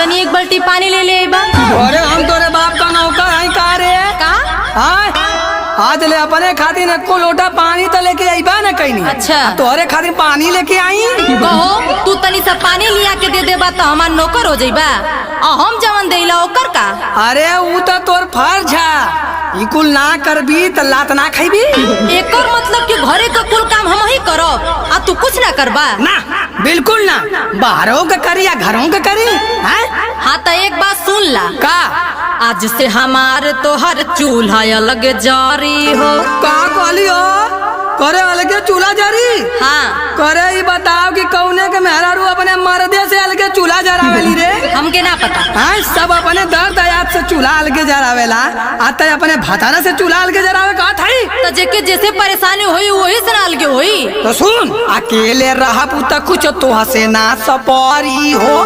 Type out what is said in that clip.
तनी एक बाल्टी पानी ले ले बा। अरे हम तोरे बाप का नौकर है का रे? का? आज ले अपने खातिर एको लोटा पानी तो लेके आईबा न कहीं। अच्छा। तोरे खातिर पानी लेके आई। कहो तू तनी सा पानी लिया के दे देबा तो हमार नौकर हो जाइबा। हम जवन देला ओकर का? अरे वो तो तोर फर्ज है, ई कुल ना करबी तो लात ना खाईबी। एकर मतलब कि घरे का कुल काम हम ही करब आ तू कुछ ना करबा? ना बिल्कुल ना, बाहरों का करी या घरों का करी है? हाँ तो एक बात सुन ला, का आज से हमारे तो हर चूल्हा अलग जारी हो। का कहली हो? करे अलगे चूल्हा जारी? हाँ। करे ही बताओ कि कौने के मेहरारू अपने मर्दे से अलगे चूल्हा जरावेली रे? हमके ना पता। हाँ सब अपने दर्द याद से चूल्हा अलगे जरावेला, आता अपने भतारा से चूल्हा अलगे जरावे का थाई? तो जेके जैसे परेशानी हुई वही से ना अलगे हुई। तो सुन, अकेले रहा पुता कुछ तो हसे ना सपारी हो।